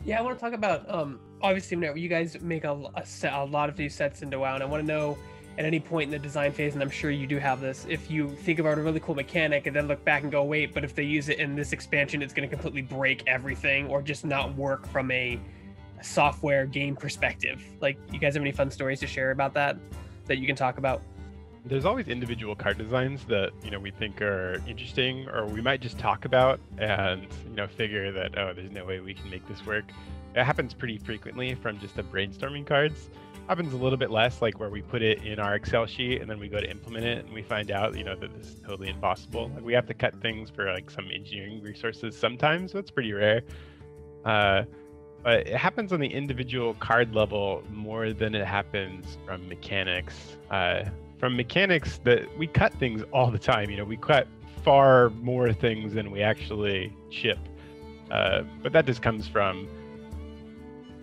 Yeah, I want to talk about obviously whenever you guys make a lot of new sets into WoW, and I want to know at any point in the design phase, and I'm sure you do have this, if you think about a really cool mechanic and then look back and go, wait, but if they use it in this expansion, it's going to completely break everything or just not work from a software game perspective. Like, you guys have any fun stories to share about that you can talk about? There's always individual card designs that we think are interesting, or we might just talk about and figure that, oh, there's no way we can make this work. It happens pretty frequently from just the brainstorming cards. Happens a little bit less, like where we put it in our Excel sheet and then we go to implement it and we find out that this is totally impossible. Like, we have to cut things for like some engineering resources sometimes, so it's pretty rare. But it happens on the individual card level more than it happens from mechanics. From mechanics, that we cut things all the time. We cut far more things than we actually ship. But that just comes from,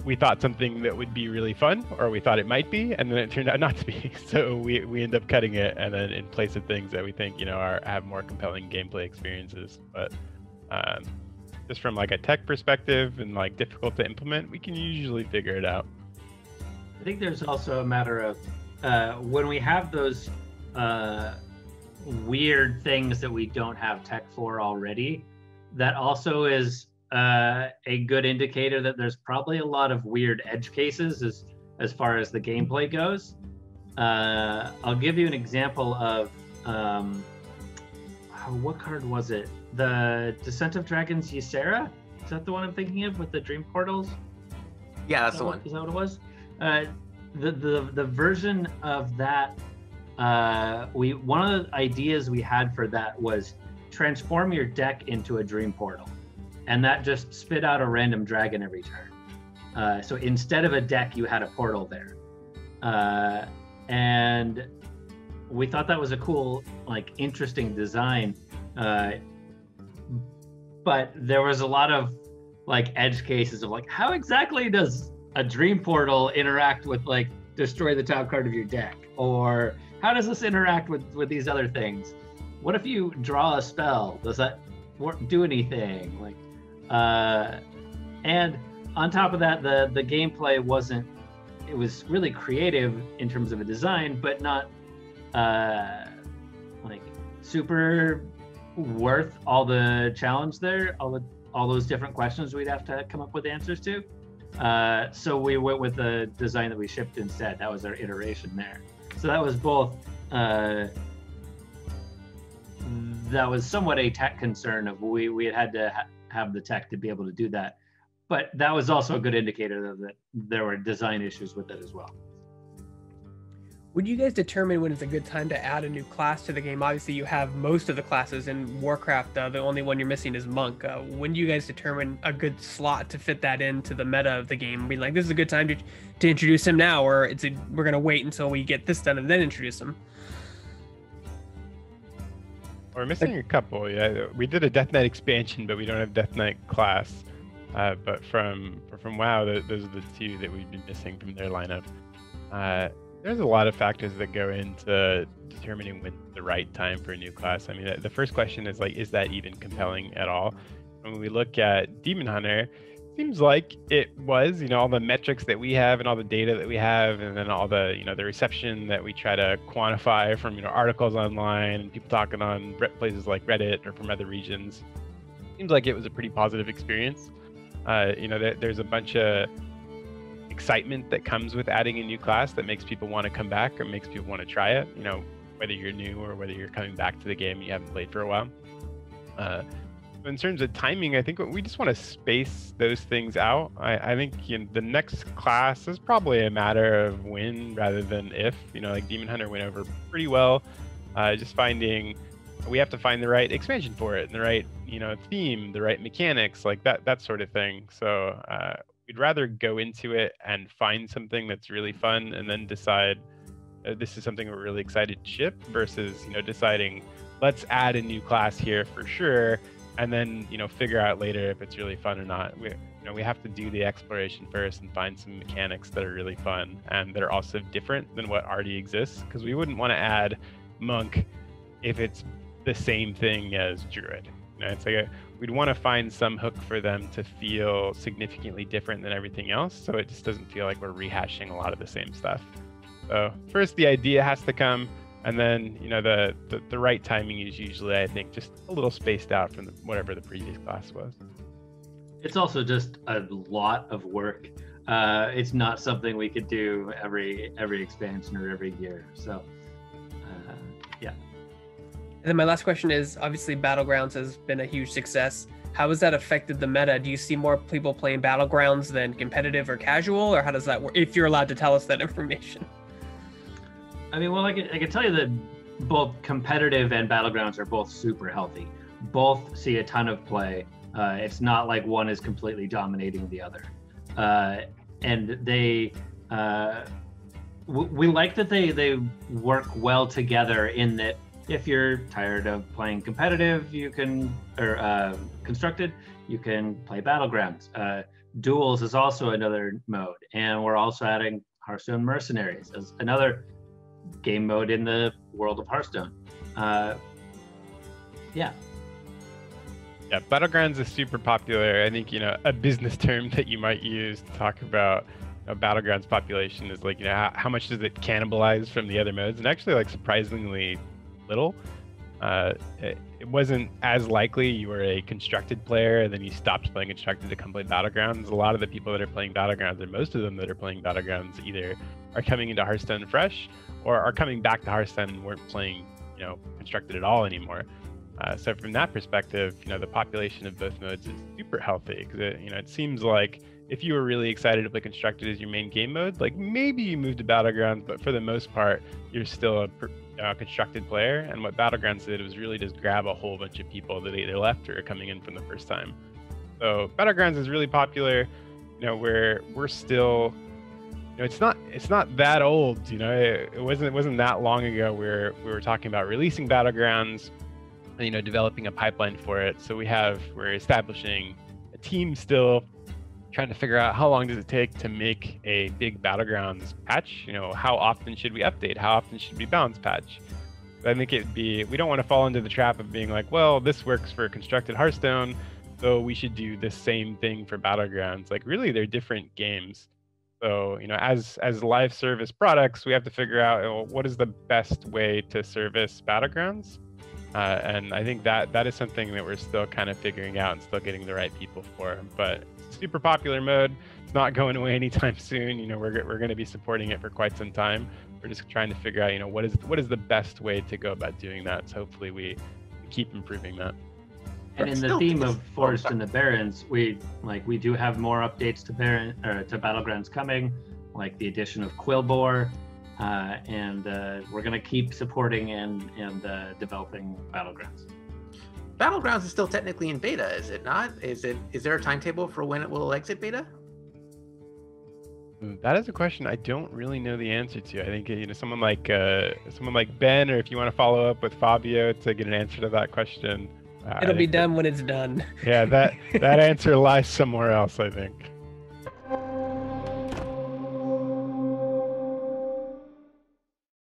we thought something that would be really fun, or we thought it might be, and then it turned out not to be. So we end up cutting it, and then in place of things that we think have more compelling gameplay experiences. But just from like a tech perspective and like difficult to implement, we can usually figure it out. I think there's also a matter of when we have those weird things that we don't have tech for already, that also is a good indicator that there's probably a lot of weird edge cases as far as the gameplay goes. I'll give you an example of what card was it? The Descent of Dragons Ysera? Is that the one I'm thinking of with the dream portals? Yeah, that's the one. Is that what it was? The version of that, one of the ideas we had for that was transform your deck into a dream portal, and that just spit out a random dragon every turn. So instead of a deck, you had a portal there, and we thought that was a cool, like, interesting design. But there was a lot of like edge cases of like, how exactly does a dream portal interact with like destroy the top card of your deck, or how does this interact with these other things? What if you draw a spell? Does that do anything? Like, and on top of that, the gameplay wasn't. It was really creative in terms of a design, but not like super worth all the challenge there, all those different questions we'd have to come up with answers to. So we went with the design that we shipped instead. That was our iteration there. So that was both, that was somewhat a tech concern of we had to have the tech to be able to do that. But that was also a good indicator that there were design issues with it as well. Would you guys determine when it's a good time to add a new class to the game? Obviously, you have most of the classes in Warcraft. The only one you're missing is Monk. When do you guys determine a good slot to fit that into the meta of the game? Being like, this is a good time to introduce him now, or we're going to wait until we get this done and then introduce him? We're missing a couple. Yeah, we did a Death Knight expansion, but we don't have Death Knight class. But from WoW, those are the two that we've been missing from their lineup. There's a lot of factors that go into determining when the right time for a new class. I mean, the first question is like, is that even compelling at all? When we look at Demon Hunter, it seems like it was, all the metrics that we have and all the data that we have, and then all the, the reception that we try to quantify from, articles online and people talking on places like Reddit or from other regions. Seems like it was a pretty positive experience. There's a bunch of excitement that comes with adding a new class that makes people want to come back or makes people want to try it, whether you're new or whether you're coming back to the game and you haven't played for a while. In terms of timing, I think we just want to space those things out. I think the next class is probably a matter of when rather than if. Like Demon Hunter went over pretty well. Just finding, we have to find the right expansion for it and the right theme, the right mechanics, like that sort of thing. So we'd rather go into it and find something that's really fun and then decide this is something we're really excited to ship versus, deciding let's add a new class here for sure. And then, figure out later if it's really fun or not. We have to do the exploration first and find some mechanics that are really fun and that are also different than what already exists. Because we wouldn't want to add Monk if it's the same thing as Druid. It's like we'd want to find some hook for them to feel significantly different than everything else, so it just doesn't feel like we're rehashing a lot of the same stuff. So first the idea has to come, and then the right timing is usually, I think, just a little spaced out from whatever the previous class was. It's also just a lot of work. It's not something we could do every expansion or every year. So, yeah. And then my last question is, obviously Battlegrounds has been a huge success. How has that affected the meta? Do you see more people playing Battlegrounds than competitive or casual, or how does that work, if you're allowed to tell us that information? I mean, well, I can tell you that both competitive and Battlegrounds are both super healthy. Both see a ton of play. It's not like one is completely dominating the other. And they, we like that they work well together, in that if you're tired of playing competitive, you can, or constructed, you can play Battlegrounds. Duels is also another mode, and we're also adding Hearthstone Mercenaries as another game mode in the world of Hearthstone. Yeah. Yeah, Battlegrounds is super popular. I think, a business term that you might use to talk about a Battlegrounds population is like, how much does it cannibalize from the other modes? And actually, like, surprisingly little. It wasn't as likely you were a constructed player and then you stopped playing constructed to come play Battlegrounds. A lot of the people that are playing Battlegrounds, or most of them that are playing Battlegrounds, either are coming into Hearthstone fresh or are coming back to Hearthstone and weren't playing, constructed at all anymore. So from that perspective, the population of both modes is super healthy, because it seems like if you were really excited to play constructed as your main game mode, like maybe you move to Battlegrounds, but for the most part, you're still a constructed player. And what Battlegrounds did was really just grab a whole bunch of people that either left or are coming in from the first time. So Battlegrounds is really popular. We're still, it's not that old. It wasn't that long ago where we were talking about releasing Battlegrounds, and, developing a pipeline for it. So we're establishing a team still, trying to figure out how long does it take to make a big Battlegrounds patch. How often should we update? How often should we balance patch? I think we don't want to fall into the trap of being like, well, this works for constructed Hearthstone, so we should do the same thing for Battlegrounds. Like, really, they're different games. So, as live service products, we have to figure out what is the best way to service Battlegrounds. And I think that is something that we're still kind of figuring out and still getting the right people for. But it's a super popular mode. It's not going away anytime soon. We're going to be supporting it for quite some time. We're just trying to figure out, what is the best way to go about doing that. So hopefully we keep improving that. And in the theme of Forest and the Barrens, we do have more updates to Battlegrounds coming, like the addition of Quilboar. And we're going to keep supporting and developing Battlegrounds. Battlegrounds is still technically in beta, is it not? Is there a timetable for when it will exit beta? That is a question I don't really know the answer to. I think someone like Ben, or if you want to follow up with Fabio to get an answer to that question. It'll be done when it's done. Yeah, that answer lies somewhere else, I think.